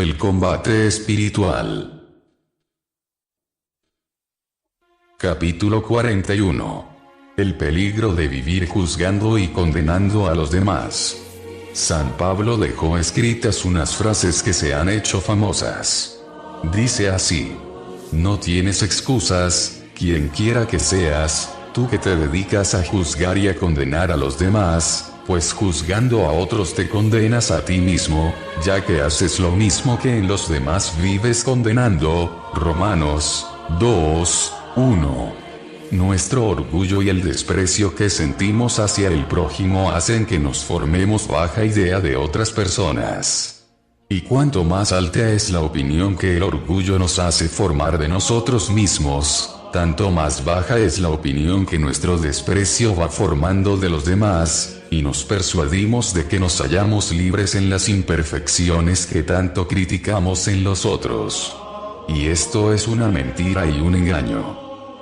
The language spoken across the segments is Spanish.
El combate espiritual. Capítulo 41. El peligro de vivir juzgando y condenando a los demás. San Pablo dejó escritas unas frases que se han hecho famosas. Dice así: no tienes excusas, quien quiera que seas, tú que te dedicas a juzgar y a condenar a los demás, pues juzgando a otros te condenas a ti mismo, ya que haces lo mismo que en los demás vives condenando. Romanos 2:1. Nuestro orgullo y el desprecio que sentimos hacia el prójimo hacen que nos formemos baja idea de otras personas. Y cuanto más alta es la opinión que el orgullo nos hace formar de nosotros mismos, tanto más baja es la opinión que nuestro desprecio va formando de los demás, y nos persuadimos de que nos hallamos libres en las imperfecciones que tanto criticamos en los otros. Y esto es una mentira y un engaño.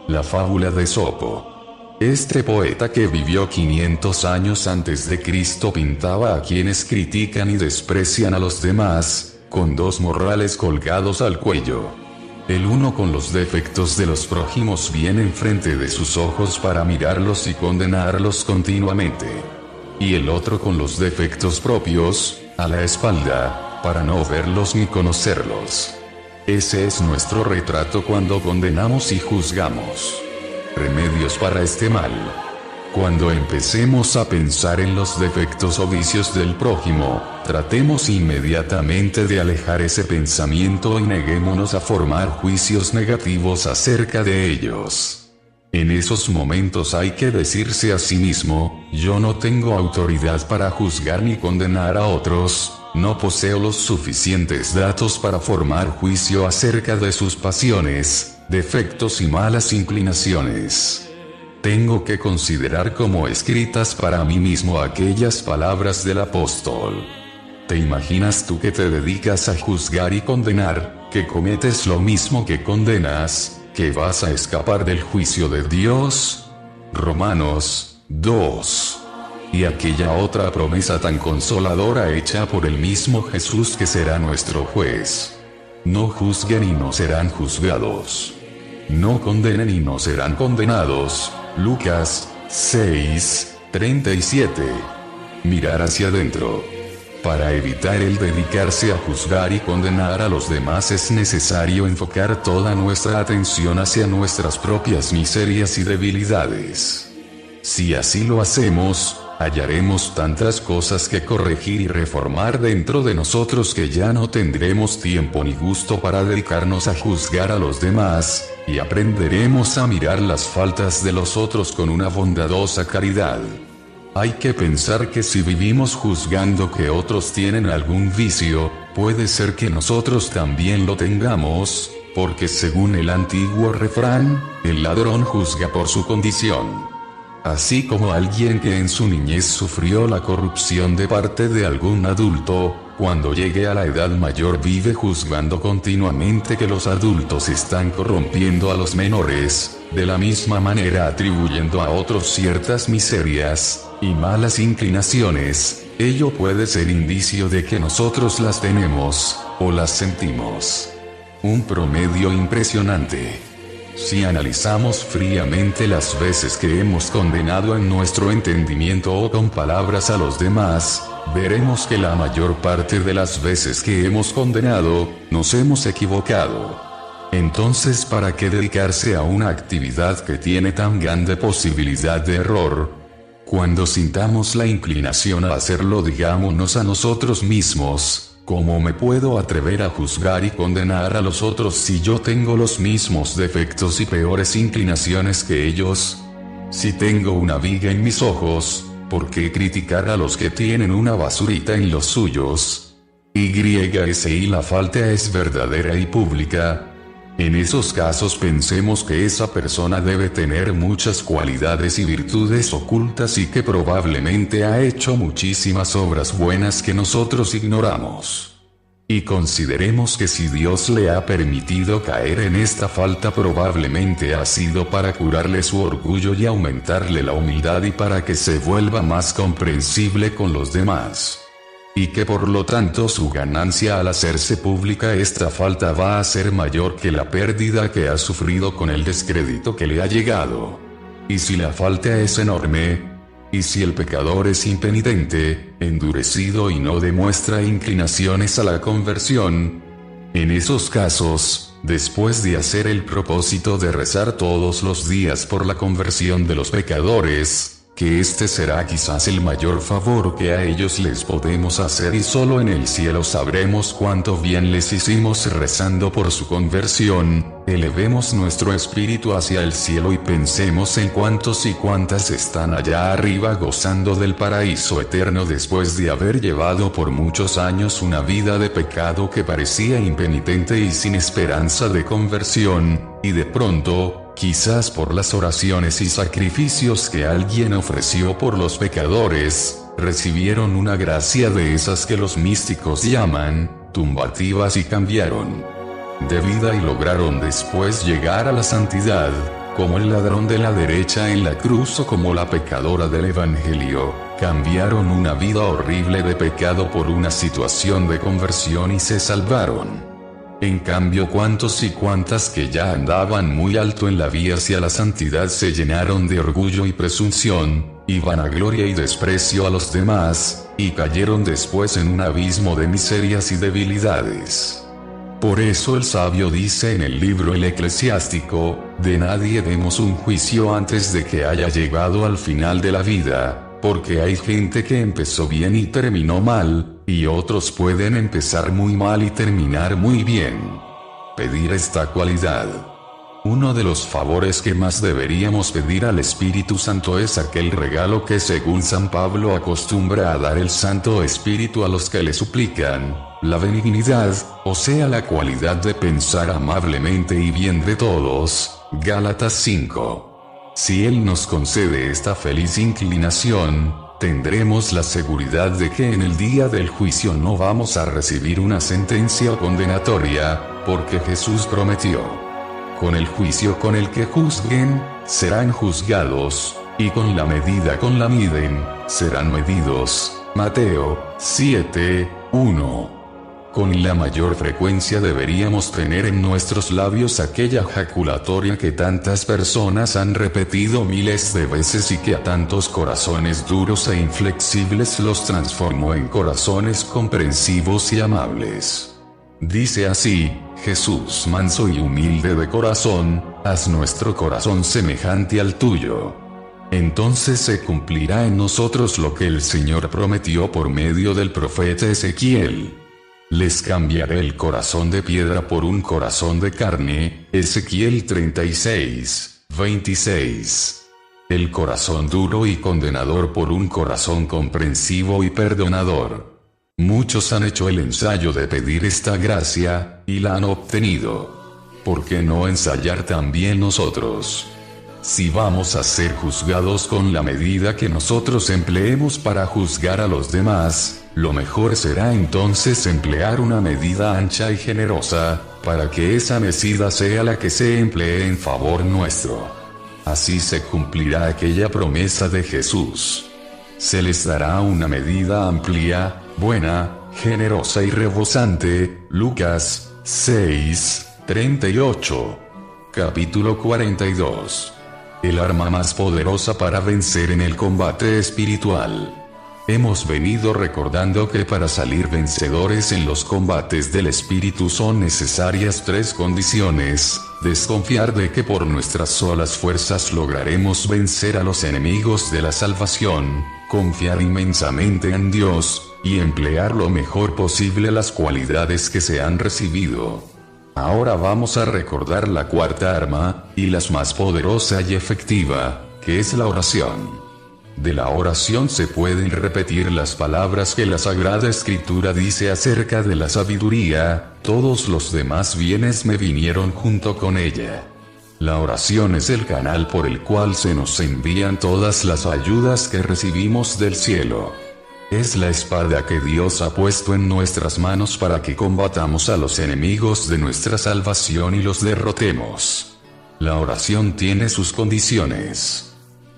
La fábula de Esopo. Este poeta que vivió 500 años antes de Cristo pintaba a quienes critican y desprecian a los demás, con dos morrales colgados al cuello. El uno con los defectos de los prójimos bien enfrente de sus ojos para mirarlos y condenarlos continuamente. Y el otro con los defectos propios, a la espalda, para no verlos ni conocerlos. Ese es nuestro retrato cuando condenamos y juzgamos. Remedios para este mal. Cuando empecemos a pensar en los defectos o vicios del prójimo, tratemos inmediatamente de alejar ese pensamiento y neguémonos a formar juicios negativos acerca de ellos. En esos momentos hay que decirse a sí mismo: yo no tengo autoridad para juzgar ni condenar a otros, no poseo los suficientes datos para formar juicio acerca de sus pasiones, defectos y malas inclinaciones. Tengo que considerar como escritas para mí mismo aquellas palabras del apóstol. ¿Te imaginas tú que te dedicas a juzgar y condenar, que cometes lo mismo que condenas, que vas a escapar del juicio de Dios? Romanos 2. Y aquella otra promesa tan consoladora hecha por el mismo Jesús, que será nuestro juez. No juzguen y no serán juzgados. No condenen y no serán condenados. Lucas 6:37. Mirar hacia adentro. Para evitar el dedicarse a juzgar y condenar a los demás es necesario enfocar toda nuestra atención hacia nuestras propias miserias y debilidades. Si así lo hacemos, hallaremos tantas cosas que corregir y reformar dentro de nosotros que ya no tendremos tiempo ni gusto para dedicarnos a juzgar a los demás, y aprenderemos a mirar las faltas de los otros con una bondadosa caridad. Hay que pensar que si vivimos juzgando que otros tienen algún vicio, puede ser que nosotros también lo tengamos, porque según el antiguo refrán, el ladrón juzga por su condición. Así como alguien que en su niñez sufrió la corrupción de parte de algún adulto, cuando llegue a la edad mayor vive juzgando continuamente que los adultos están corrompiendo a los menores, de la misma manera atribuyendo a otros ciertas miserias y malas inclinaciones, ello puede ser indicio de que nosotros las tenemos, o las sentimos. Un promedio impresionante. Si analizamos fríamente las veces que hemos condenado en nuestro entendimiento o con palabras a los demás, veremos que la mayor parte de las veces que hemos condenado, nos hemos equivocado. Entonces, ¿para qué dedicarse a una actividad que tiene tan grande posibilidad de error? Cuando sintamos la inclinación a hacerlo, digámonos a nosotros mismos: ¿cómo me puedo atrever a juzgar y condenar a los otros si yo tengo los mismos defectos y peores inclinaciones que ellos? Si tengo una viga en mis ojos, ¿por qué criticar a los que tienen una basurita en los suyos? Y la falta es verdadera y pública. En esos casos pensemos que esa persona debe tener muchas cualidades y virtudes ocultas y que probablemente ha hecho muchísimas obras buenas que nosotros ignoramos. Y consideremos que si Dios le ha permitido caer en esta falta, probablemente ha sido para curarle su orgullo y aumentarle la humildad y para que se vuelva más comprensible con los demás. y que por lo tanto su ganancia al hacerse pública esta falta va a ser mayor que la pérdida que ha sufrido con el descrédito que le ha llegado. Y si la falta es enorme, y si el pecador es impenitente, endurecido y no demuestra inclinaciones a la conversión, en esos casos, después de hacer el propósito de rezar todos los días por la conversión de los pecadores, que este será quizás el mayor favor que a ellos les podemos hacer y solo en el cielo sabremos cuánto bien les hicimos rezando por su conversión, elevemos nuestro espíritu hacia el cielo y pensemos en cuántos y cuántas están allá arriba gozando del paraíso eterno después de haber llevado por muchos años una vida de pecado que parecía impenitente y sin esperanza de conversión, y de pronto, quizás por las oraciones y sacrificios que alguien ofreció por los pecadores, recibieron una gracia de esas que los místicos llaman tumbativas y cambiaron de vida y lograron después llegar a la santidad, como el ladrón de la derecha en la cruz o como la pecadora del Evangelio, cambiaron una vida horrible de pecado por una situación de conversión y se salvaron. En cambio, cuántos y cuántas que ya andaban muy alto en la vía hacia la santidad se llenaron de orgullo y presunción, y vanagloria y desprecio a los demás, y cayeron después en un abismo de miserias y debilidades. Por eso el sabio dice en el libro El Eclesiástico, de nadie demos un juicio antes de que haya llegado al final de la vida, porque hay gente que empezó bien y terminó mal, y otros pueden empezar muy mal y terminar muy bien. Pedir esta cualidad. Uno de los favores que más deberíamos pedir al Espíritu Santo es aquel regalo que según San Pablo acostumbra a dar el Santo Espíritu a los que le suplican, la benignidad, o sea la cualidad de pensar amablemente y bien de todos, Gálatas 5. Si Él nos concede esta feliz inclinación, tendremos la seguridad de que en el día del juicio no vamos a recibir una sentencia condenatoria, porque Jesús prometió: con el juicio con el que juzguen, serán juzgados, y con la medida con la miden, serán medidos. Mateo 7:1. Con la mayor frecuencia deberíamos tener en nuestros labios aquella jaculatoria que tantas personas han repetido miles de veces y que a tantos corazones duros e inflexibles los transformó en corazones comprensivos y amables. Dice así: Jesús, manso y humilde de corazón, haz nuestro corazón semejante al tuyo. Entonces se cumplirá en nosotros lo que el Señor prometió por medio del profeta Ezequiel. Les cambiaré el corazón de piedra por un corazón de carne, Ezequiel 36:26. El corazón duro y condenador por un corazón comprensivo y perdonador. Muchos han hecho el ensayo de pedir esta gracia, y la han obtenido. ¿Por qué no ensayar también nosotros? Si vamos a ser juzgados con la medida que nosotros empleemos para juzgar a los demás, lo mejor será entonces emplear una medida ancha y generosa, para que esa medida sea la que se emplee en favor nuestro. Así se cumplirá aquella promesa de Jesús. Se les dará una medida amplia, buena, generosa y rebosante, Lucas 6:38. Capítulo 42. El arma más poderosa para vencer en el combate espiritual. Hemos venido recordando que para salir vencedores en los combates del espíritu son necesarias tres condiciones: desconfiar de que por nuestras solas fuerzas lograremos vencer a los enemigos de la salvación, confiar inmensamente en Dios, y emplear lo mejor posible las cualidades que se han recibido. Ahora vamos a recordar la cuarta arma, y la más poderosa y efectiva, que es la oración. De la oración se pueden repetir las palabras que la Sagrada Escritura dice acerca de la sabiduría: todos los demás bienes me vinieron junto con ella. La oración es el canal por el cual se nos envían todas las ayudas que recibimos del cielo. Es la espada que Dios ha puesto en nuestras manos para que combatamos a los enemigos de nuestra salvación y los derrotemos. La oración tiene sus condiciones.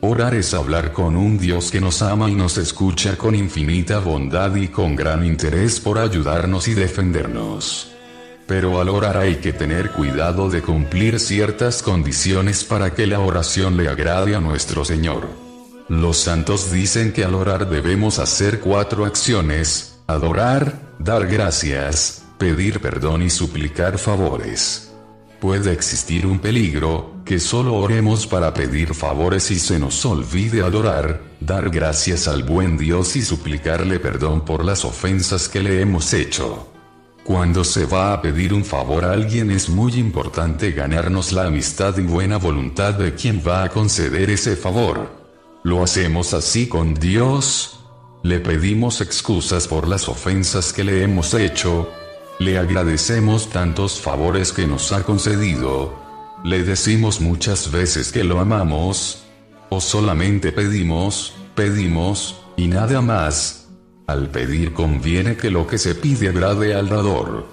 Orar es hablar con un Dios que nos ama y nos escucha con infinita bondad y con gran interés por ayudarnos y defendernos. Pero al orar hay que tener cuidado de cumplir ciertas condiciones para que la oración le agrade a nuestro Señor. Los santos dicen que al orar debemos hacer 4 acciones: adorar, dar gracias, pedir perdón y suplicar favores. Puede existir un peligro, que solo oremos para pedir favores y se nos olvide adorar, dar gracias al buen Dios y suplicarle perdón por las ofensas que le hemos hecho. Cuando se va a pedir un favor a alguien es muy importante ganarnos la amistad y buena voluntad de quien va a conceder ese favor. ¿Lo hacemos así con Dios? ¿Le pedimos excusas por las ofensas que le hemos hecho? ¿Le agradecemos tantos favores que nos ha concedido? ¿Le decimos muchas veces que lo amamos? ¿O solamente pedimos, y nada más? Al pedir conviene que lo que se pide agrade al dador.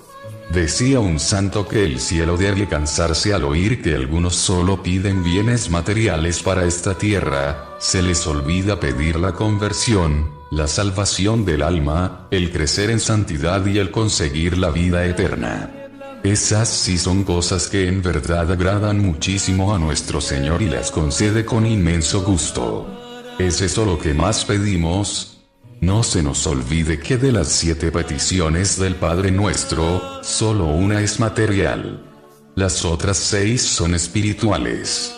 Decía un santo que el cielo debe cansarse al oír que algunos solo piden bienes materiales para esta tierra, se les olvida pedir la conversión, la salvación del alma, el crecer en santidad y el conseguir la vida eterna. Esas sí son cosas que en verdad agradan muchísimo a nuestro Señor y las concede con inmenso gusto. ¿Es eso lo que más pedimos? No se nos olvide que de las 7 peticiones del Padre Nuestro, solo una es material. Las otras 6 son espirituales.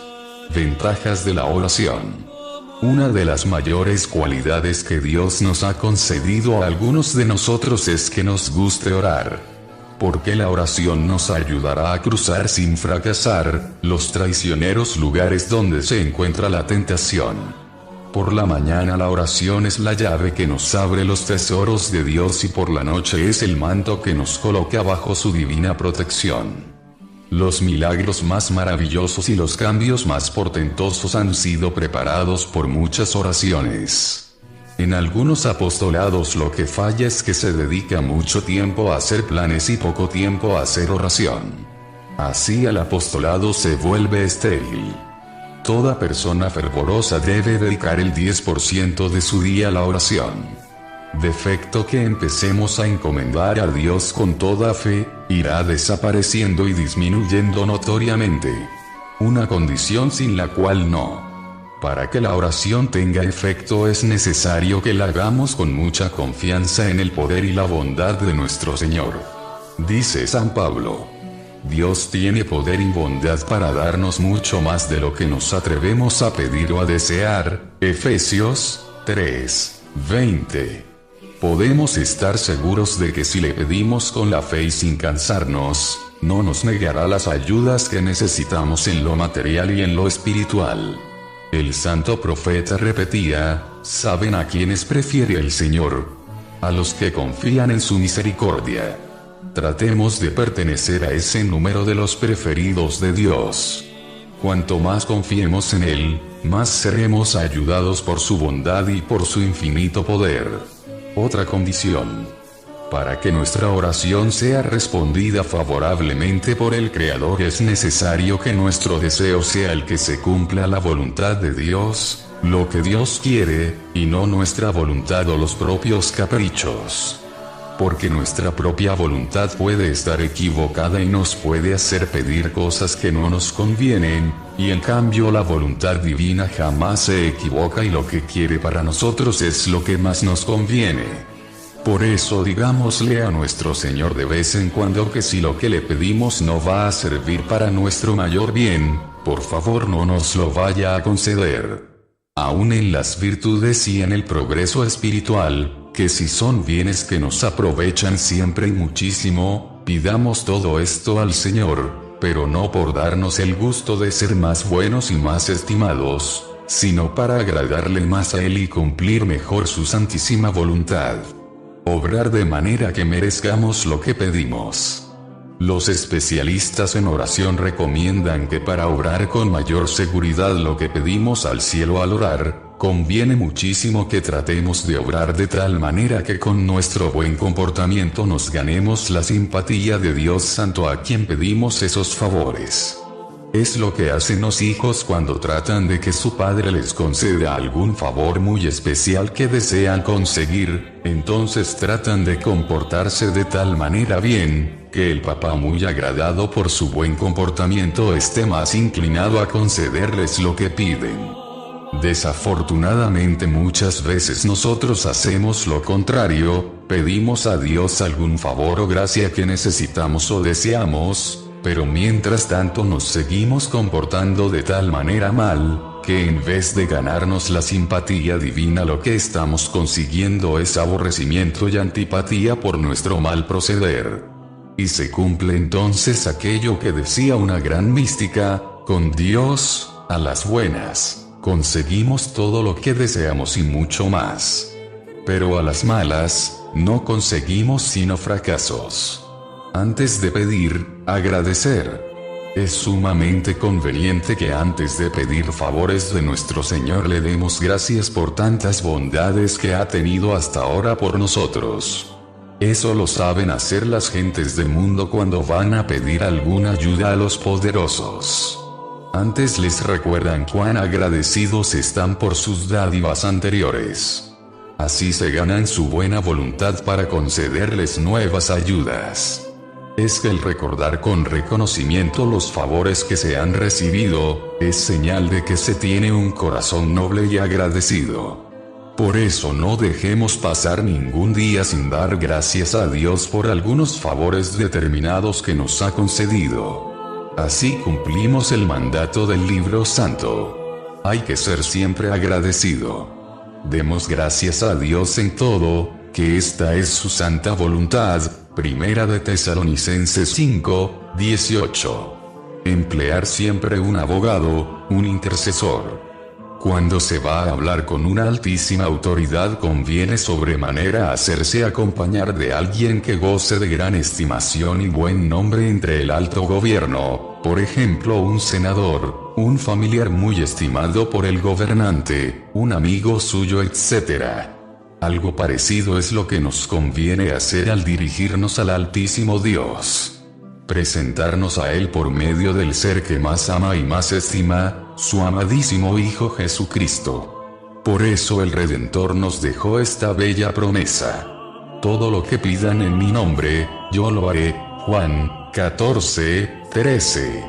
Ventajas de la oración. Una de las mayores cualidades que Dios nos ha concedido a algunos de nosotros es que nos guste orar. Porque la oración nos ayudará a cruzar sin fracasar los traicioneros lugares donde se encuentra la tentación. Por la mañana la oración es la llave que nos abre los tesoros de Dios y por la noche es el manto que nos coloca bajo su divina protección. Los milagros más maravillosos y los cambios más portentosos han sido preparados por muchas oraciones. En algunos apostolados lo que falla es que se dedica mucho tiempo a hacer planes y poco tiempo a hacer oración. Así el apostolado se vuelve estéril. Toda persona fervorosa debe dedicar el 10% de su día a la oración. Defecto que empecemos a encomendar a Dios con toda fe, irá desapareciendo y disminuyendo notoriamente. Una condición sin la cual no. Para que la oración tenga efecto es necesario que la hagamos con mucha confianza en el poder y la bondad de nuestro Señor. Dice San Pablo: Dios tiene poder y bondad para darnos mucho más de lo que nos atrevemos a pedir o a desear. Efesios 3:20. Podemos estar seguros de que si le pedimos con la fe y sin cansarnos, no nos negará las ayudas que necesitamos en lo material y en lo espiritual. El santo profeta repetía: ¿saben a quiénes prefiere el Señor? A los que confían en su misericordia. Tratemos de pertenecer a ese número de los preferidos de Dios. Cuanto más confiemos en Él, más seremos ayudados por su bondad y por su infinito poder. Otra condición. Para que nuestra oración sea respondida favorablemente por el Creador es necesario que nuestro deseo sea el que se cumpla la voluntad de Dios, lo que Dios quiere, y no nuestra voluntad o los propios caprichos. Porque nuestra propia voluntad puede estar equivocada y nos puede hacer pedir cosas que no nos convienen, y en cambio la voluntad divina jamás se equivoca y lo que quiere para nosotros es lo que más nos conviene. Por eso digámosle a nuestro Señor de vez en cuando que si lo que le pedimos no va a servir para nuestro mayor bien, por favor no nos lo vaya a conceder. Aún en las virtudes y en el progreso espiritual, que si son bienes que nos aprovechan siempre y muchísimo, pidamos todo esto al Señor, pero no por darnos el gusto de ser más buenos y más estimados, sino para agradarle más a Él y cumplir mejor su santísima voluntad. Obrar de manera que merezcamos lo que pedimos. Los especialistas en oración recomiendan que para obrar con mayor seguridad lo que pedimos al cielo al orar, conviene muchísimo que tratemos de obrar de tal manera que con nuestro buen comportamiento nos ganemos la simpatía de Dios Santo a quien pedimos esos favores. Es lo que hacen los hijos cuando tratan de que su padre les conceda algún favor muy especial que desean conseguir, entonces tratan de comportarse de tal manera bien, que el papá, muy agradado por su buen comportamiento, esté más inclinado a concederles lo que piden. Desafortunadamente muchas veces nosotros hacemos lo contrario, pedimos a Dios algún favor o gracia que necesitamos o deseamos, pero mientras tanto nos seguimos comportando de tal manera mal, que en vez de ganarnos la simpatía divina lo que estamos consiguiendo es aborrecimiento y antipatía por nuestro mal proceder. Y se cumple entonces aquello que decía una gran mística: con Dios, a las buenas, conseguimos todo lo que deseamos y mucho más. Pero a las malas, no conseguimos sino fracasos. Antes de pedir, agradecer. Es sumamente conveniente que antes de pedir favores de nuestro Señor le demos gracias por tantas bondades que ha tenido hasta ahora por nosotros. Eso lo saben hacer las gentes del mundo cuando van a pedir alguna ayuda a los poderosos. Antes les recuerdan cuán agradecidos están por sus dádivas anteriores. Así se ganan su buena voluntad para concederles nuevas ayudas. Es que el recordar con reconocimiento los favores que se han recibido, es señal de que se tiene un corazón noble y agradecido. Por eso no dejemos pasar ningún día sin dar gracias a Dios por algunos favores determinados que nos ha concedido. Así cumplimos el mandato del libro santo. Hay que ser siempre agradecido. Demos gracias a Dios en todo, que esta es su santa voluntad. Primera de Tesalonicenses 5, 18. Emplear siempre un abogado, un intercesor. Cuando se va a hablar con una altísima autoridad conviene sobremanera hacerse acompañar de alguien que goce de gran estimación y buen nombre entre el alto gobierno, por ejemplo un senador, un familiar muy estimado por el gobernante, un amigo suyo, etc. Algo parecido es lo que nos conviene hacer al dirigirnos al Altísimo Dios. Presentarnos a Él por medio del ser que más ama y más estima, su amadísimo Hijo Jesucristo. Por eso el Redentor nos dejó esta bella promesa: todo lo que pidan en mi nombre, yo lo haré. Juan 14, 13.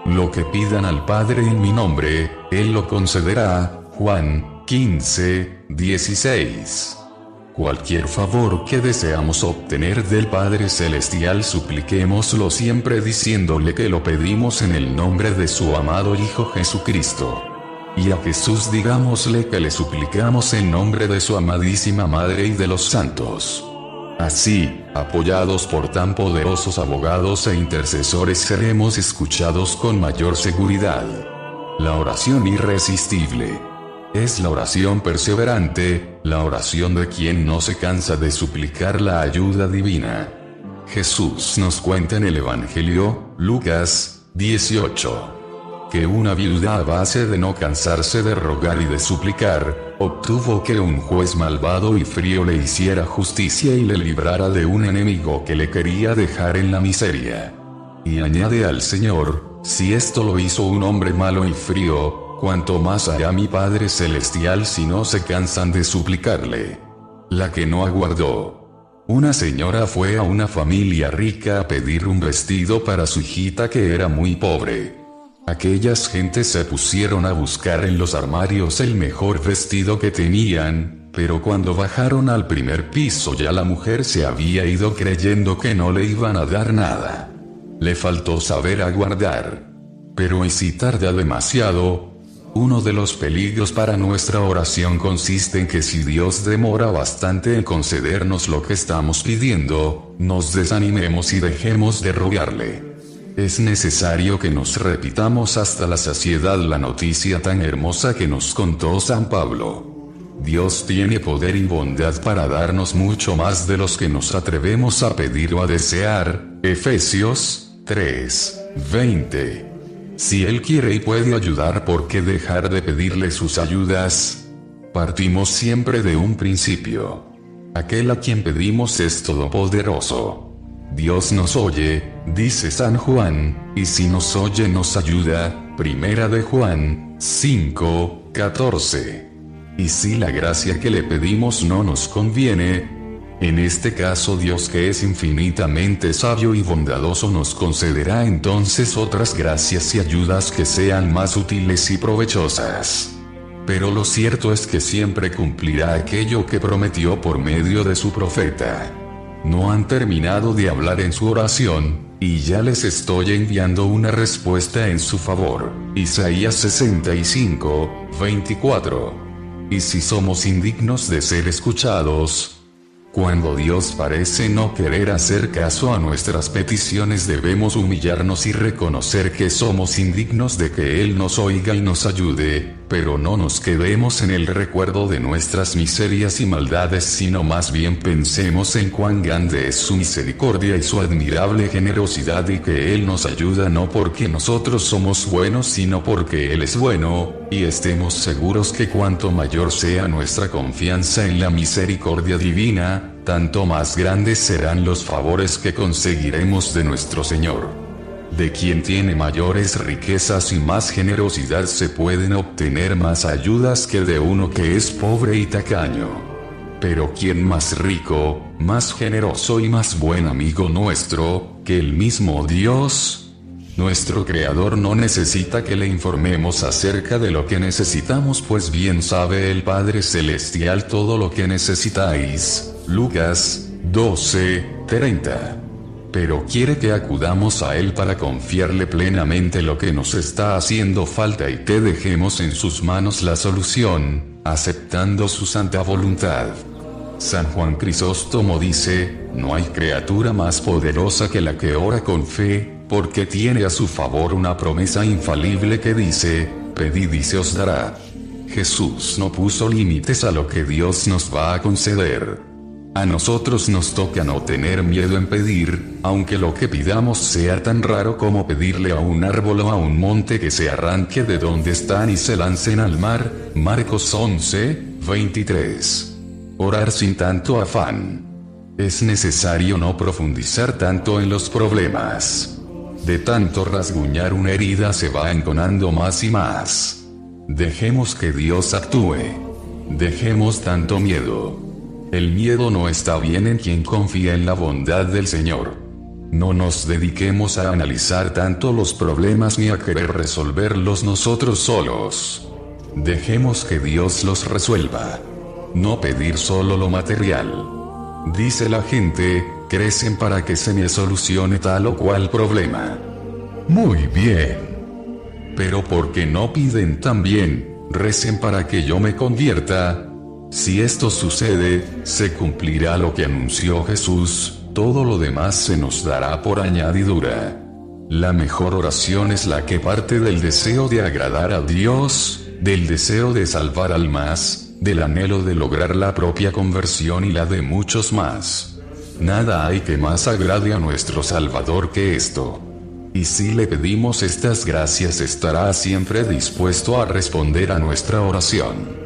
Lo que pidan al Padre en mi nombre, Él lo concederá. Juan 15, 16. Cualquier favor que deseamos obtener del Padre Celestial, supliquémoslo siempre diciéndole que lo pedimos en el nombre de su amado Hijo Jesucristo. Y a Jesús digámosle que le suplicamos en nombre de su amadísima Madre y de los santos. Así, apoyados por tan poderosos abogados e intercesores, seremos escuchados con mayor seguridad. La oración irresistible es la oración perseverante, la oración de quien no se cansa de suplicar la ayuda divina. Jesús nos cuenta en el Evangelio, Lucas 18, que una viuda, a base de no cansarse de rogar y de suplicar, obtuvo que un juez malvado y frío le hiciera justicia y le librara de un enemigo que le quería dejar en la miseria. Y añade al Señor: si esto lo hizo un hombre malo y frío, cuanto más hará mi Padre Celestial si no se cansan de suplicarle. La que no aguardó. Una señora fue a una familia rica a pedir un vestido para su hijita que era muy pobre. Aquellas gentes se pusieron a buscar en los armarios el mejor vestido que tenían, pero cuando bajaron al primer piso ya la mujer se había ido creyendo que no le iban a dar nada. Le faltó saber aguardar. Pero ¿y si tarda demasiado? Uno de los peligros para nuestra oración consiste en que si Dios demora bastante en concedernos lo que estamos pidiendo, nos desanimemos y dejemos de rogarle. Es necesario que nos repitamos hasta la saciedad la noticia tan hermosa que nos contó San Pablo. Dios tiene poder y bondad para darnos mucho más de los que nos atrevemos a pedir o a desear. Efesios 3, 20. Si Él quiere y puede ayudar, ¿por qué dejar de pedirle sus ayudas? Partimos siempre de un principio. Aquel a quien pedimos es todopoderoso. Dios nos oye, dice San Juan, y si nos oye nos ayuda, Primera de Juan 5:14. Y si la gracia que le pedimos no nos conviene, en este caso Dios, que es infinitamente sabio y bondadoso, nos concederá entonces otras gracias y ayudas que sean más útiles y provechosas. Pero lo cierto es que siempre cumplirá aquello que prometió por medio de su profeta. No han terminado de hablar en su oración, y ya les estoy enviando una respuesta en su favor. Isaías 65:24. Y si somos indignos de ser escuchados, cuando Dios parece no querer hacer caso a nuestras peticiones, debemos humillarnos y reconocer que somos indignos de que Él nos oiga y nos ayude, pero no nos quedemos en el recuerdo de nuestras miserias y maldades, sino más bien pensemos en cuán grande es su misericordia y su admirable generosidad, y que Él nos ayuda no porque nosotros somos buenos, sino porque Él es bueno, y estemos seguros que cuanto mayor sea nuestra confianza en la misericordia divina, tanto más grandes serán los favores que conseguiremos de nuestro Señor. De quien tiene mayores riquezas y más generosidad se pueden obtener más ayudas que de uno que es pobre y tacaño. Pero quien más rico, más generoso y más buen amigo nuestro, que el mismo Dios, nuestro Creador, no necesita que le informemos acerca de lo que necesitamos, pues bien sabe el Padre Celestial todo lo que necesitáis. Lucas 12:30. Pero quiere que acudamos a Él para confiarle plenamente lo que nos está haciendo falta y que dejemos en sus manos la solución, aceptando su santa voluntad. San Juan Crisóstomo dice: no hay criatura más poderosa que la que ora con fe, porque tiene a su favor una promesa infalible que dice: pedid y se os dará. Jesús no puso límites a lo que Dios nos va a conceder. A nosotros nos toca no tener miedo en pedir, aunque lo que pidamos sea tan raro como pedirle a un árbol o a un monte que se arranque de donde están y se lancen al mar. Marcos 11:23. Orar sin tanto afán. Es necesario no profundizar tanto en los problemas. De tanto rasguñar una herida se va enconando más y más. Dejemos que Dios actúe. Dejemos tanto miedo. El miedo no está bien en quien confía en la bondad del Señor. No nos dediquemos a analizar tanto los problemas ni a querer resolverlos nosotros solos. Dejemos que Dios los resuelva. No pedir solo lo material. Dice la gente: crecen para que se me solucione tal o cual problema. Muy bien. Pero ¿por qué no piden también: recen para que yo me convierta? Si esto sucede, se cumplirá lo que anunció Jesús, todo lo demás se nos dará por añadidura. La mejor oración es la que parte del deseo de agradar a Dios, del deseo de salvar almas, del anhelo de lograr la propia conversión y la de muchos más. Nada hay que más agrade a nuestro Salvador que esto. Y si le pedimos estas gracias, estará siempre dispuesto a responder a nuestra oración.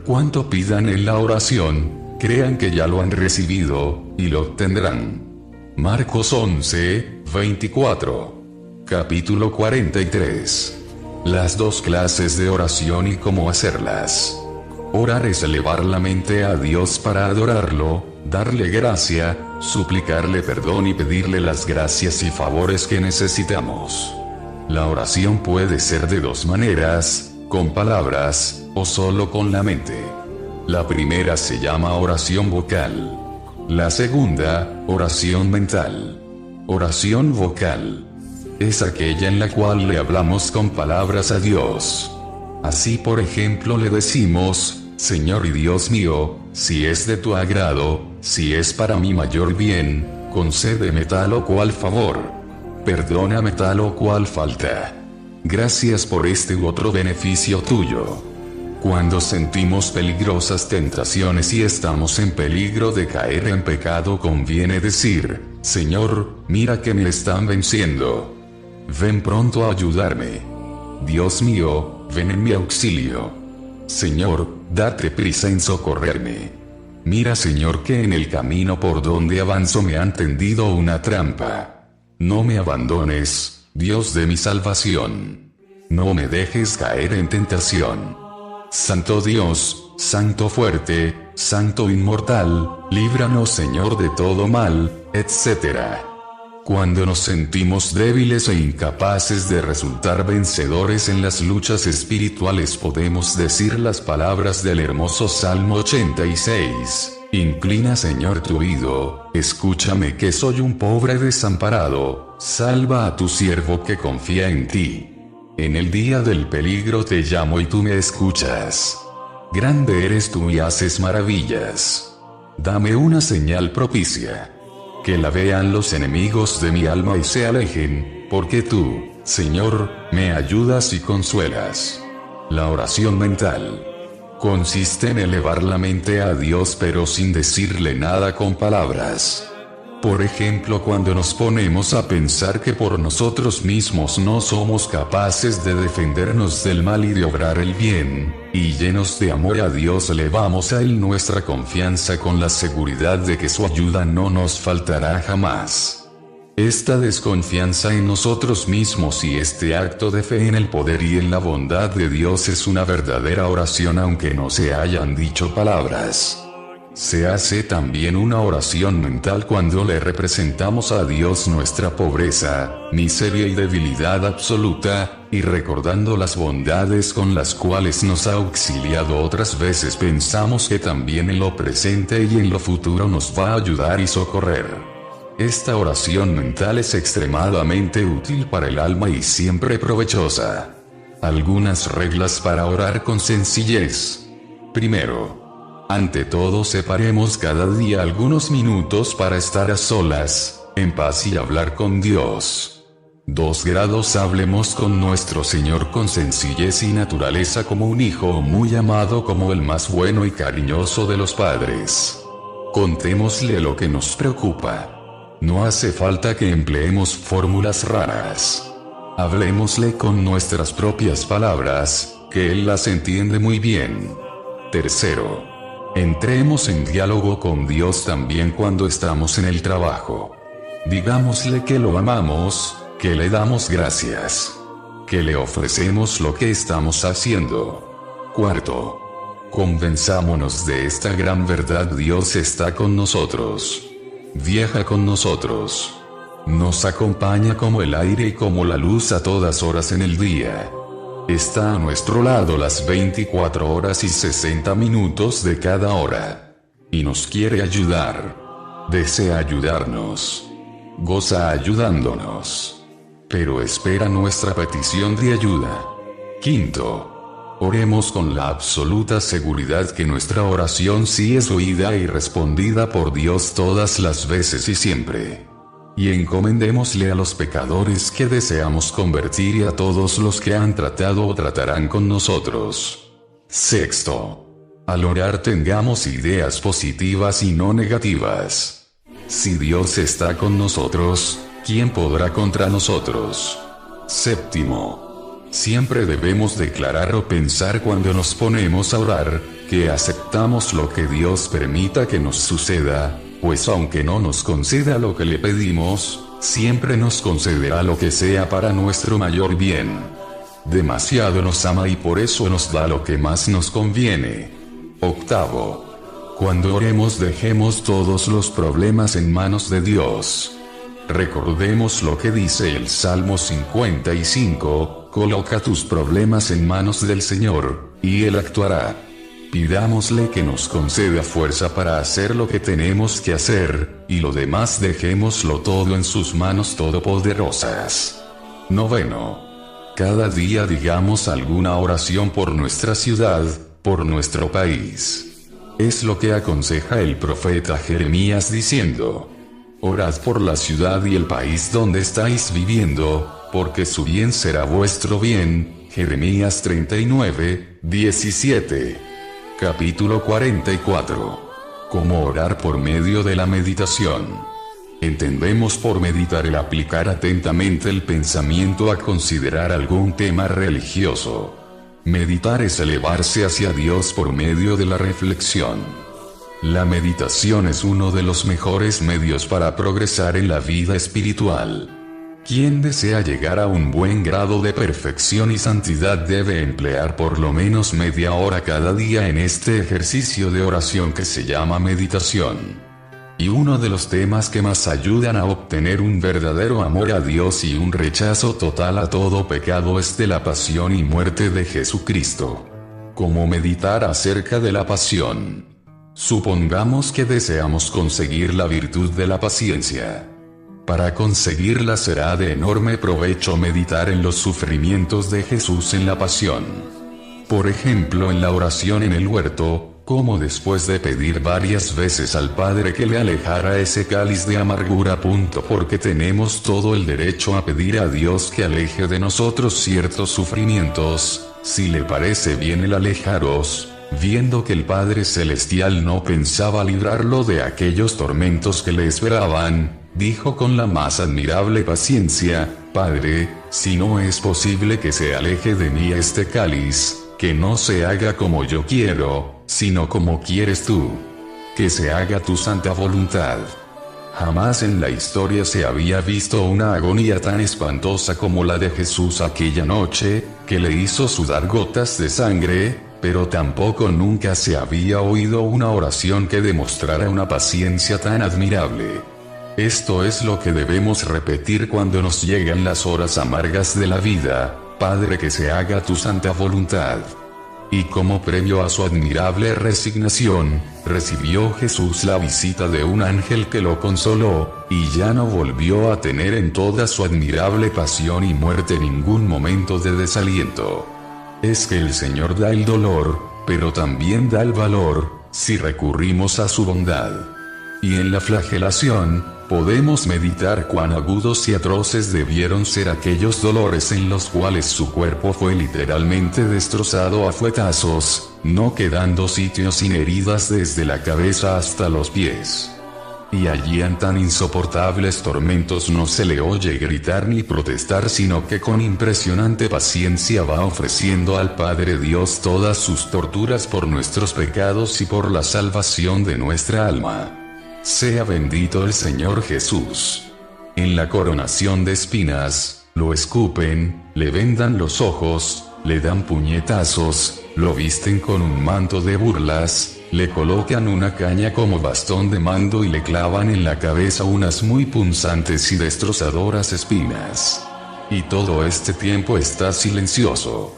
Cuanto pidan en la oración, crean que ya lo han recibido, y lo obtendrán. Marcos 11:24. Capítulo 43. Las dos clases de oración y cómo hacerlas. Orar es elevar la mente a Dios para adorarlo, darle gracia, suplicarle perdón y pedirle las gracias y favores que necesitamos. La oración puede ser de dos maneras: con palabras, o solo con la mente. La primera se llama oración vocal. La segunda, oración mental. Oración vocal es aquella en la cual le hablamos con palabras a Dios. Así, por ejemplo, le decimos: Señor y Dios mío, si es de tu agrado, si es para mi mayor bien, concédeme tal o cual favor. Perdóname tal o cual falta. Gracias por este u otro beneficio tuyo. Cuando sentimos peligrosas tentaciones y estamos en peligro de caer en pecado, conviene decir: Señor, mira que me están venciendo. Ven pronto a ayudarme. Dios mío, ven en mi auxilio. Señor, date prisa en socorrerme. Mira, Señor, que en el camino por donde avanzo me han tendido una trampa. No me abandones, Dios de mi salvación. No me dejes caer en tentación. Santo Dios, Santo fuerte, Santo inmortal, líbranos, Señor, de todo mal, etc. Cuando nos sentimos débiles e incapaces de resultar vencedores en las luchas espirituales, podemos decir las palabras del hermoso Salmo 86. Inclina, Señor, tu oído, escúchame que soy un pobre desamparado, salva a tu siervo que confía en ti. En el día del peligro te llamo y tú me escuchas. Grande eres tú y haces maravillas. Dame una señal propicia. Que la vean los enemigos de mi alma y se alejen, porque tú, Señor, me ayudas y consuelas. La oración mental consiste en elevar la mente a Dios pero sin decirle nada con palabras. Por ejemplo, cuando nos ponemos a pensar que por nosotros mismos no somos capaces de defendernos del mal y de obrar el bien, y llenos de amor a Dios elevamos a Él nuestra confianza con la seguridad de que su ayuda no nos faltará jamás. Esta desconfianza en nosotros mismos y este acto de fe en el poder y en la bondad de Dios es una verdadera oración aunque no se hayan dicho palabras. Se hace también una oración mental cuando le representamos a Dios nuestra pobreza, miseria y debilidad absoluta, y recordando las bondades con las cuales nos ha auxiliado otras veces pensamos que también en lo presente y en lo futuro nos va a ayudar y socorrer. Esta oración mental es extremadamente útil para el alma y siempre provechosa. Algunas reglas para orar con sencillez. Primero, ante todo separemos cada día algunos minutos para estar a solas, en paz y hablar con Dios. 2 grados Hablemos con nuestro Señor con sencillez y naturaleza como un hijo muy amado, como el más bueno y cariñoso de los padres. Contémosle lo que nos preocupa. No hace falta que empleemos fórmulas raras. Hablemosle con nuestras propias palabras, que Él las entiende muy bien. Tercero, entremos en diálogo con Dios también cuando estamos en el trabajo. Digámosle que lo amamos, que le damos gracias, que le ofrecemos lo que estamos haciendo. Cuarto, convenzámonos de esta gran verdad: Dios está con nosotros. Viaja con nosotros. Nos acompaña como el aire y como la luz a todas horas en el día. Está a nuestro lado las 24 horas y 60 minutos de cada hora. Y nos quiere ayudar. Desea ayudarnos. Goza ayudándonos. Pero espera nuestra petición de ayuda. Quinto, oremos con la absoluta seguridad que nuestra oración sí es oída y respondida por Dios todas las veces y siempre. Y encomendémosle a los pecadores que deseamos convertir y a todos los que han tratado o tratarán con nosotros. Sexto, al orar tengamos ideas positivas y no negativas. Si Dios está con nosotros, ¿quién podrá contra nosotros? Séptimo, siempre debemos declarar o pensar cuando nos ponemos a orar, que aceptamos lo que Dios permita que nos suceda, pues aunque no nos conceda lo que le pedimos, siempre nos concederá lo que sea para nuestro mayor bien. Demasiado nos ama y por eso nos da lo que más nos conviene. Octavo, cuando oremos dejemos todos los problemas en manos de Dios. Recordemos lo que dice el Salmo 55, coloca tus problemas en manos del Señor, y Él actuará. Pidámosle que nos conceda fuerza para hacer lo que tenemos que hacer, y lo demás dejémoslo todo en sus manos todopoderosas. Noveno, cada día digamos alguna oración por nuestra ciudad, por nuestro país. Es lo que aconseja el profeta Jeremías diciendo: orad por la ciudad y el país donde estáis viviendo, porque su bien será vuestro bien. Jeremías 39, 17. Capítulo 44. ¿Cómo orar por medio de la meditación? Entendemos por meditar el aplicar atentamente el pensamiento a considerar algún tema religioso. Meditar es elevarse hacia Dios por medio de la reflexión. La meditación es uno de los mejores medios para progresar en la vida espiritual. Quien desea llegar a un buen grado de perfección y santidad debe emplear por lo menos media hora cada día en este ejercicio de oración que se llama meditación. Y uno de los temas que más ayudan a obtener un verdadero amor a Dios y un rechazo total a todo pecado es de la pasión y muerte de Jesucristo. ¿Cómo meditar acerca de la pasión? Supongamos que deseamos conseguir la virtud de la paciencia. Para conseguirla será de enorme provecho meditar en los sufrimientos de Jesús en la pasión. Por ejemplo, en la oración en el huerto, como después de pedir varias veces al Padre que le alejara ese cáliz de amargura. Porque tenemos todo el derecho a pedir a Dios que aleje de nosotros ciertos sufrimientos, si le parece bien el alejaros, viendo que el Padre Celestial no pensaba librarlo de aquellos tormentos que le esperaban, dijo con la más admirable paciencia: Padre, si no es posible que se aleje de mí este cáliz, que no se haga como yo quiero, sino como quieres tú. Que se haga tu santa voluntad. Jamás en la historia se había visto una agonía tan espantosa como la de Jesús aquella noche, que le hizo sudar gotas de sangre, pero tampoco nunca se había oído una oración que demostrara una paciencia tan admirable. Esto es lo que debemos repetir cuando nos llegan las horas amargas de la vida: Padre, que se haga tu santa voluntad. Y como premio a su admirable resignación, recibió Jesús la visita de un ángel que lo consoló, y ya no volvió a tener en toda su admirable pasión y muerte ningún momento de desaliento. Es que el Señor da el dolor, pero también da el valor, si recurrimos a su bondad. Y en la flagelación, podemos meditar cuán agudos y atroces debieron ser aquellos dolores en los cuales su cuerpo fue literalmente destrozado a fuetazos, no quedando sitio sin heridas desde la cabeza hasta los pies. Y allí en tan insoportables tormentos no se le oye gritar ni protestar, sino que con impresionante paciencia va ofreciendo al Padre Dios todas sus torturas por nuestros pecados y por la salvación de nuestra alma. Sea bendito el Señor Jesús. En la coronación de espinas, lo escupen, le vendan los ojos, le dan puñetazos, lo visten con un manto de burlas, le colocan una caña como bastón de mando y le clavan en la cabeza unas muy punzantes y destrozadoras espinas. Y todo este tiempo está silencioso,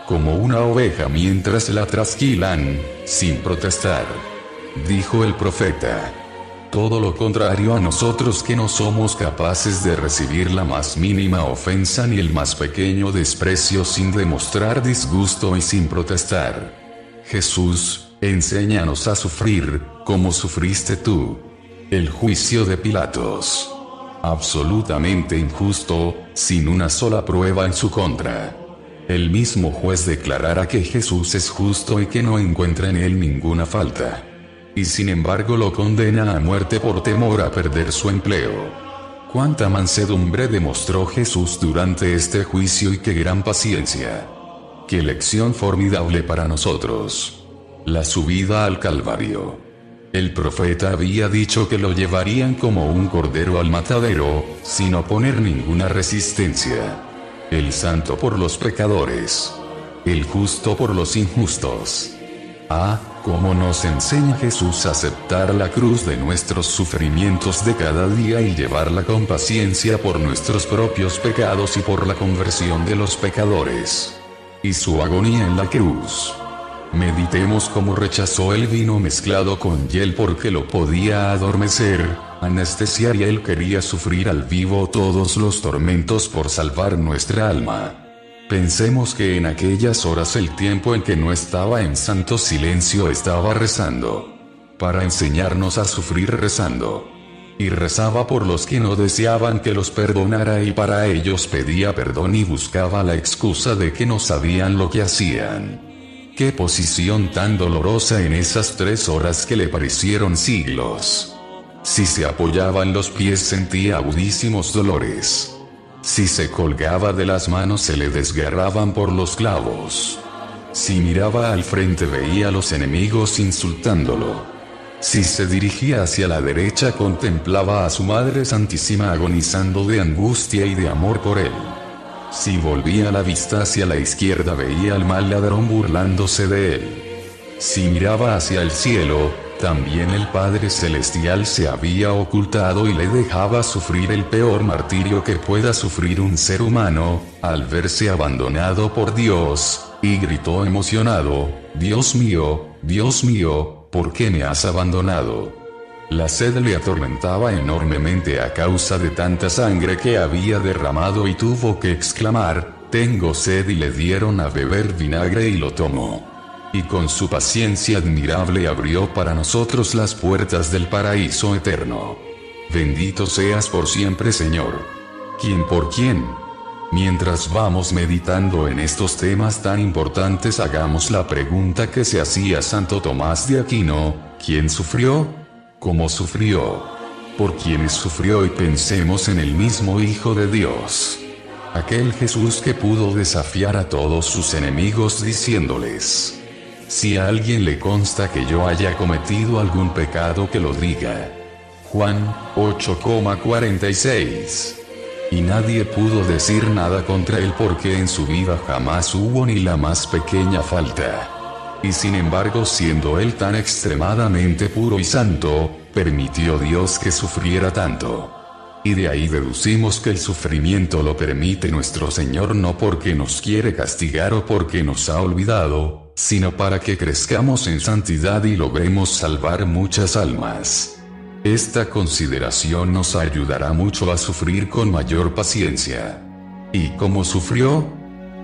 como una oveja mientras la trasquilan, sin protestar. Dijo el profeta. Todo lo contrario a nosotros, que no somos capaces de recibir la más mínima ofensa ni el más pequeño desprecio sin demostrar disgusto y sin protestar. Jesús, enséñanos a sufrir, como sufriste tú. El juicio de Pilatos. Absolutamente injusto, sin una sola prueba en su contra. El mismo juez declarara que Jesús es justo y que no encuentra en él ninguna falta. Y sin embargo lo condena a muerte por temor a perder su empleo. Cuánta mansedumbre demostró Jesús durante este juicio y qué gran paciencia. Qué lección formidable para nosotros. La subida al Calvario. El profeta había dicho que lo llevarían como un cordero al matadero, sin oponer ninguna resistencia. El santo por los pecadores. El justo por los injustos. Ah, cómo nos enseña Jesús a aceptar la cruz de nuestros sufrimientos de cada día y llevarla con paciencia por nuestros propios pecados y por la conversión de los pecadores. Y su agonía en la cruz. Meditemos cómo rechazó el vino mezclado con hiel porque lo podía adormecer, anestesiar, y él quería sufrir al vivo todos los tormentos por salvar nuestra alma. Pensemos que en aquellas horas el tiempo en que no estaba en santo silencio estaba rezando. Para enseñarnos a sufrir rezando. Y rezaba por los que no deseaban que los perdonara, y para ellos pedía perdón y buscaba la excusa de que no sabían lo que hacían. Qué posición tan dolorosa en esas 3 horas que le parecieron siglos. Si se apoyaba en los pies sentía agudísimos dolores. Si se colgaba de las manos se le desgarraban por los clavos. Si miraba al frente veía a los enemigos insultándolo. Si se dirigía hacia la derecha contemplaba a su Madre Santísima agonizando de angustia y de amor por él. Si volvía la vista hacia la izquierda veía al mal ladrón burlándose de él. Si miraba hacia el cielo, también el Padre Celestial se había ocultado y le dejaba sufrir el peor martirio que pueda sufrir un ser humano, al verse abandonado por Dios, y gritó emocionado: Dios mío, ¿por qué me has abandonado? La sed le atormentaba enormemente a causa de tanta sangre que había derramado y tuvo que exclamar: tengo sed, y le dieron a beber vinagre y lo tomó. Y con su paciencia admirable abrió para nosotros las puertas del paraíso eterno. Bendito seas por siempre, Señor. ¿Quién por quién? Mientras vamos meditando en estos temas tan importantes, hagamos la pregunta que se hacía Santo Tomás de Aquino: ¿quién sufrió? ¿Cómo sufrió? ¿Por quiénes sufrió? Y pensemos en el mismo Hijo de Dios. Aquel Jesús que pudo desafiar a todos sus enemigos diciéndoles: si a alguien le consta que yo haya cometido algún pecado, que lo diga. Juan 8,46. Y nadie pudo decir nada contra él porque en su vida jamás hubo ni la más pequeña falta. Y sin embargo, siendo él tan extremadamente puro y santo, permitió Dios que sufriera tanto. Y de ahí deducimos que el sufrimiento lo permite nuestro Señor no porque nos quiere castigar o porque nos ha olvidado, sino para que crezcamos en santidad y logremos salvar muchas almas. Esta consideración nos ayudará mucho a sufrir con mayor paciencia. ¿Y cómo sufrió?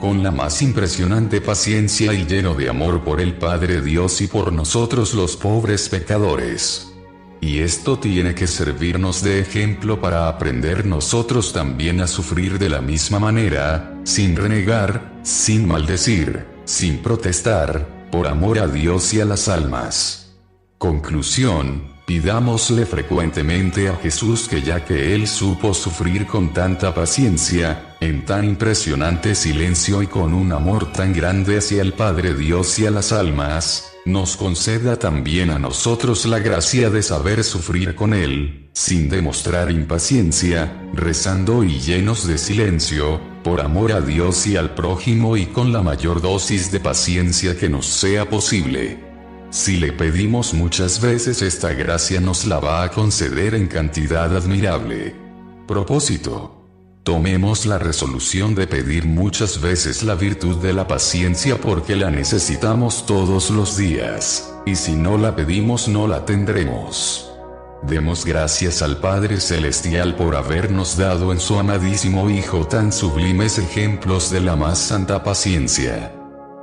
Con la más impresionante paciencia y lleno de amor por el Padre Dios y por nosotros los pobres pecadores. Y esto tiene que servirnos de ejemplo para aprender nosotros también a sufrir de la misma manera, sin renegar, sin maldecir, sin protestar, por amor a Dios y a las almas. Conclusión: pidámosle frecuentemente a Jesús que, ya que Él supo sufrir con tanta paciencia, en tan impresionante silencio y con un amor tan grande hacia el Padre Dios y a las almas, nos conceda también a nosotros la gracia de saber sufrir con Él, sin demostrar impaciencia, rezando y llenos de silencio, por amor a Dios y al prójimo y con la mayor dosis de paciencia que nos sea posible. Si le pedimos muchas veces, esta gracia nos la va a conceder en cantidad admirable. Propósito: tomemos la resolución de pedir muchas veces la virtud de la paciencia porque la necesitamos todos los días, y si no la pedimos no la tendremos. Demos gracias al Padre Celestial por habernos dado en su amadísimo Hijo tan sublimes ejemplos de la más santa paciencia.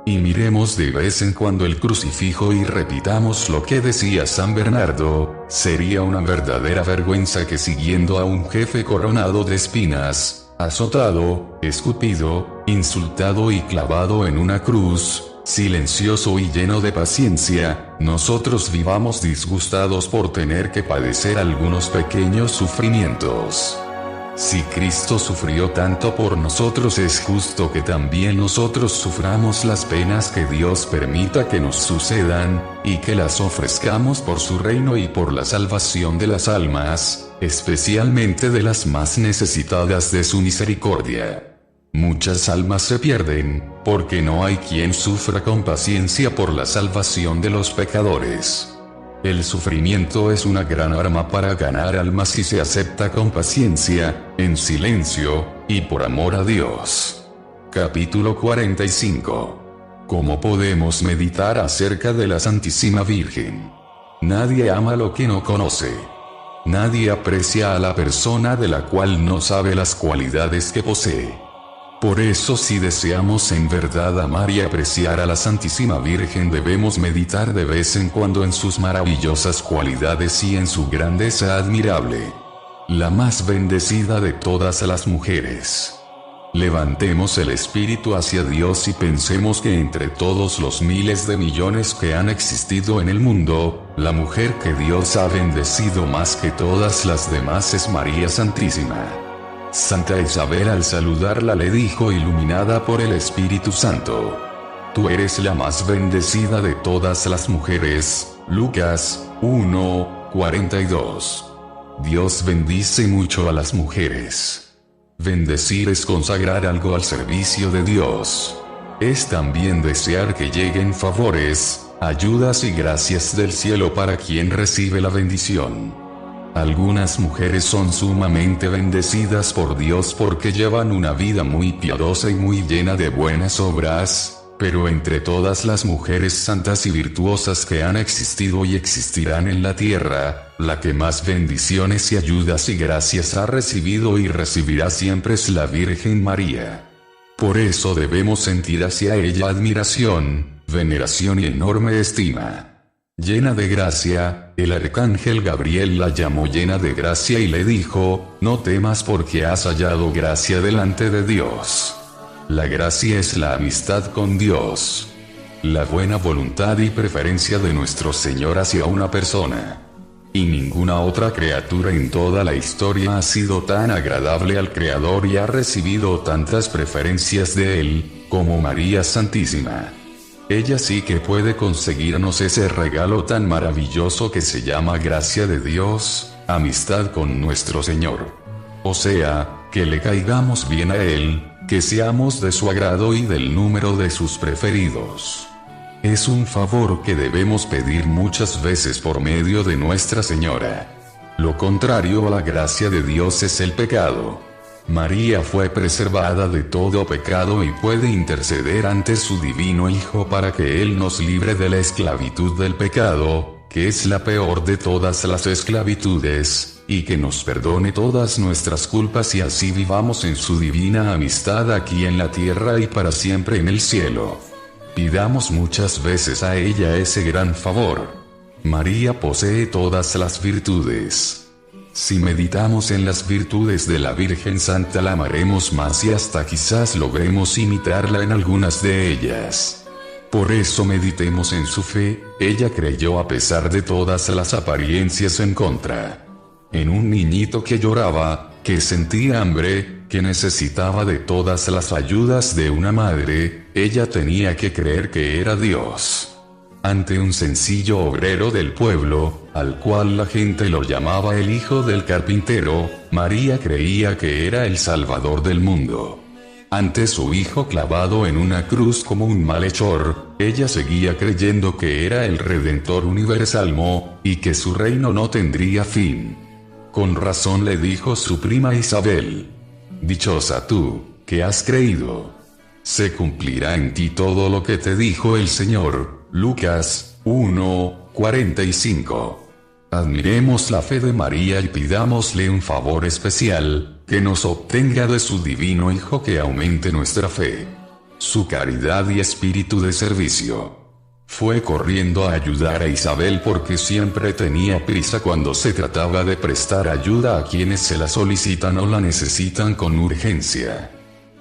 Y miremos de vez en cuando el crucifijo y repitamos lo que decía San Bernardo: sería una verdadera vergüenza que, siguiendo a un jefe coronado de espinas, azotado, escupido, insultado y clavado en una cruz, silencioso y lleno de paciencia, nosotros vivamos disgustados por tener que padecer algunos pequeños sufrimientos. Si Cristo sufrió tanto por nosotros, es justo que también nosotros suframos las penas que Dios permita que nos sucedan, y que las ofrezcamos por su reino y por la salvación de las almas, especialmente de las más necesitadas de su misericordia. Muchas almas se pierden, porque no hay quien sufra con paciencia por la salvación de los pecadores. El sufrimiento es una gran arma para ganar almas si se acepta con paciencia, en silencio, y por amor a Dios. Capítulo 45. ¿Cómo podemos meditar acerca de la Santísima Virgen? Nadie ama lo que no conoce. Nadie aprecia a la persona de la cual no sabe las cualidades que posee. Por eso, si deseamos en verdad amar y apreciar a la Santísima Virgen, debemos meditar de vez en cuando en sus maravillosas cualidades y en su grandeza admirable. La más bendecida de todas las mujeres. Levantemos el espíritu hacia Dios y pensemos que entre todos los miles de millones que han existido en el mundo, la mujer que Dios ha bendecido más que todas las demás es María Santísima. Santa Isabel, al saludarla, le dijo, iluminada por el Espíritu Santo: tú eres la más bendecida de todas las mujeres. Lucas 1:42. Dios bendice mucho a las mujeres. Bendecir es consagrar algo al servicio de Dios. Es también desear que lleguen favores, ayudas y gracias del cielo para quien recibe la bendición. Algunas mujeres son sumamente bendecidas por Dios porque llevan una vida muy piadosa y muy llena de buenas obras, pero entre todas las mujeres santas y virtuosas que han existido y existirán en la tierra, la que más bendiciones y ayudas y gracias ha recibido y recibirá siempre es la Virgen María. Por eso debemos sentir hacia ella admiración, veneración y enorme estima. Llena de gracia, el arcángel Gabriel la llamó llena de gracia y le dijo: no temas porque has hallado gracia delante de Dios. La gracia es la amistad con Dios, la buena voluntad y preferencia de nuestro Señor hacia una persona. Y ninguna otra criatura en toda la historia ha sido tan agradable al Creador y ha recibido tantas preferencias de Él, como María Santísima. Ella sí que puede conseguirnos ese regalo tan maravilloso que se llama gracia de Dios, amistad con nuestro Señor. O sea, que le caigamos bien a Él, que seamos de su agrado y del número de sus preferidos. Es un favor que debemos pedir muchas veces por medio de Nuestra Señora. Lo contrario a la gracia de Dios es el pecado. María fue preservada de todo pecado y puede interceder ante su divino Hijo para que Él nos libre de la esclavitud del pecado, que es la peor de todas las esclavitudes, y que nos perdone todas nuestras culpas y así vivamos en su divina amistad aquí en la tierra y para siempre en el cielo. Pidamos muchas veces a ella ese gran favor. María posee todas las virtudes. Si meditamos en las virtudes de la Virgen Santa la amaremos más y hasta quizás logremos imitarla en algunas de ellas. Por eso meditemos en su fe. Ella creyó a pesar de todas las apariencias en contra. En un niñito que lloraba, que sentía hambre, que necesitaba de todas las ayudas de una madre, ella tenía que creer que era Dios. Ante un sencillo obrero del pueblo, al cual la gente lo llamaba el hijo del carpintero, María creía que era el Salvador del mundo. Ante su hijo clavado en una cruz como un malhechor, ella seguía creyendo que era el Redentor universal y que su reino no tendría fin. Con razón le dijo su prima Isabel: dichosa tú, que has creído. Se cumplirá en ti todo lo que te dijo el Señor. Lucas 1:45. Admiremos la fe de María y pidámosle un favor especial, que nos obtenga de su divino Hijo que aumente nuestra fe, su caridad y espíritu de servicio. Fue corriendo a ayudar a Isabel porque siempre tenía prisa cuando se trataba de prestar ayuda a quienes se la solicitan o la necesitan con urgencia.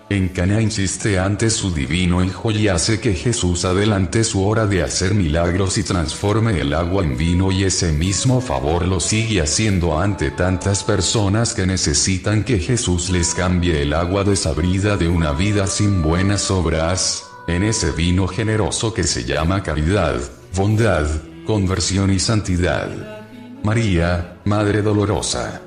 En Caná insiste ante su divino Hijo y hace que Jesús adelante su hora de hacer milagros y transforme el agua en vino, y ese mismo favor lo sigue haciendo ante tantas personas que necesitan que Jesús les cambie el agua desabrida de una vida sin buenas obras, en ese vino generoso que se llama caridad, bondad, conversión y santidad. María, Madre dolorosa.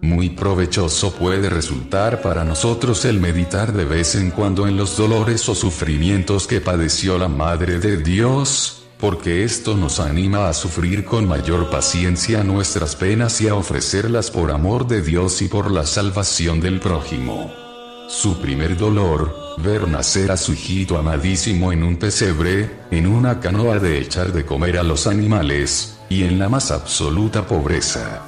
Muy provechoso puede resultar para nosotros el meditar de vez en cuando en los dolores o sufrimientos que padeció la Madre de Dios, porque esto nos anima a sufrir con mayor paciencia nuestras penas y a ofrecerlas por amor de Dios y por la salvación del prójimo. Su primer dolor, ver nacer a su hijito amadísimo en un pesebre, en una canoa de echar de comer a los animales, y en la más absoluta pobreza.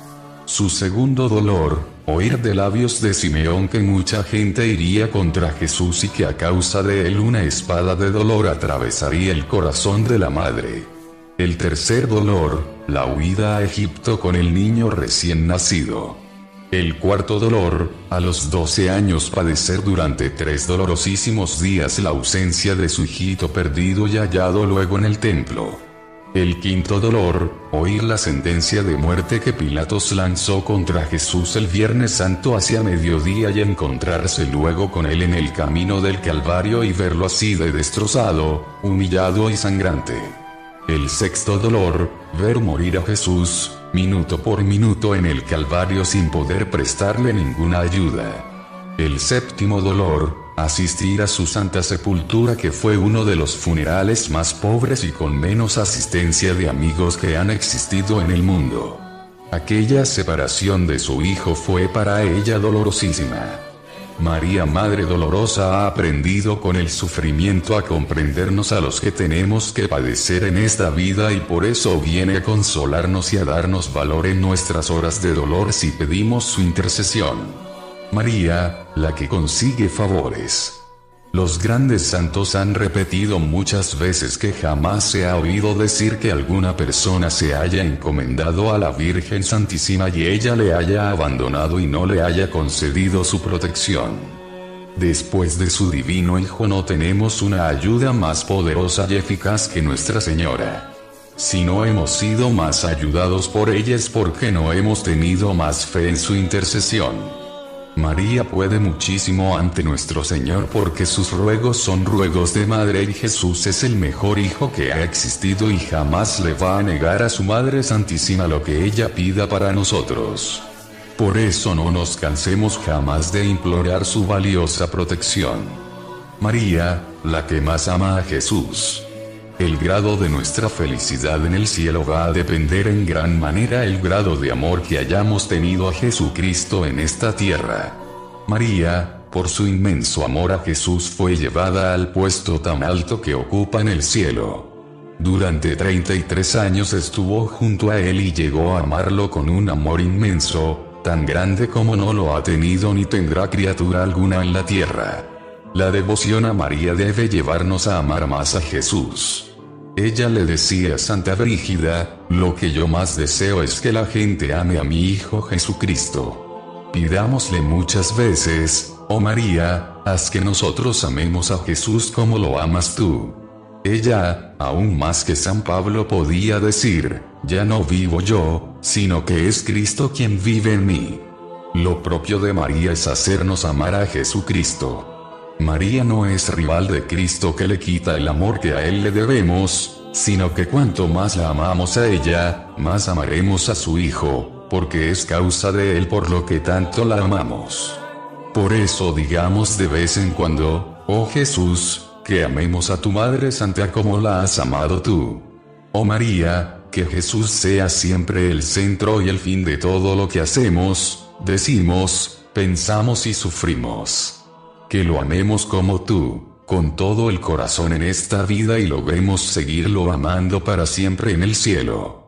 Su segundo dolor, oír de labios de Simeón que mucha gente iría contra Jesús y que a causa de él una espada de dolor atravesaría el corazón de la madre. El tercer dolor, la huida a Egipto con el niño recién nacido. El cuarto dolor, a los 12 años padecer durante 3 dolorosísimos días la ausencia de su hijito perdido y hallado luego en el templo. El quinto dolor, oír la sentencia de muerte que Pilatos lanzó contra Jesús el Viernes Santo hacia mediodía y encontrarse luego con él en el camino del Calvario y verlo así de destrozado, humillado y sangrante. El sexto dolor, ver morir a Jesús, minuto por minuto en el Calvario sin poder prestarle ninguna ayuda. El séptimo dolor, asistir a su santa sepultura, que fue uno de los funerales más pobres y con menos asistencia de amigos que han existido en el mundo. Aquella separación de su hijo fue para ella dolorosísima. María, Madre Dolorosa, ha aprendido con el sufrimiento a comprendernos a los que tenemos que padecer en esta vida, y por eso viene a consolarnos y a darnos valor en nuestras horas de dolor si pedimos su intercesión. María, la que consigue favores. Los grandes santos han repetido muchas veces que jamás se ha oído decir que alguna persona se haya encomendado a la Virgen Santísima y ella le haya abandonado y no le haya concedido su protección. Después de su divino Hijo no tenemos una ayuda más poderosa y eficaz que Nuestra Señora. Si no hemos sido más ayudados por ella es porque no hemos tenido más fe en su intercesión. María puede muchísimo ante nuestro Señor porque sus ruegos son ruegos de madre, y Jesús es el mejor hijo que ha existido y jamás le va a negar a su Madre Santísima lo que ella pida para nosotros. Por eso no nos cansemos jamás de implorar su valiosa protección. María, la que más ama a Jesús. El grado de nuestra felicidad en el cielo va a depender en gran manera el grado de amor que hayamos tenido a Jesucristo en esta tierra. María, por su inmenso amor a Jesús, fue llevada al puesto tan alto que ocupa en el cielo. Durante 33 años estuvo junto a él y llegó a amarlo con un amor inmenso, tan grande como no lo ha tenido ni tendrá criatura alguna en la tierra. La devoción a María debe llevarnos a amar más a Jesús. Ella le decía a Santa Brígida: lo que yo más deseo es que la gente ame a mi Hijo Jesucristo. Pidámosle muchas veces: oh María, haz que nosotros amemos a Jesús como lo amas tú. Ella, aún más que San Pablo, podía decir: ya no vivo yo, sino que es Cristo quien vive en mí. Lo propio de María es hacernos amar a Jesucristo. María no es rival de Cristo que le quita el amor que a Él le debemos, sino que cuanto más la amamos a ella, más amaremos a su Hijo, porque es causa de Él por lo que tanto la amamos. Por eso digamos de vez en cuando: oh Jesús, que amemos a tu Madre Santa como la has amado tú. Oh María, que Jesús sea siempre el centro y el fin de todo lo que hacemos, decimos, pensamos y sufrimos. Que lo amemos como tú, con todo el corazón en esta vida, y logremos seguirlo amando para siempre en el cielo.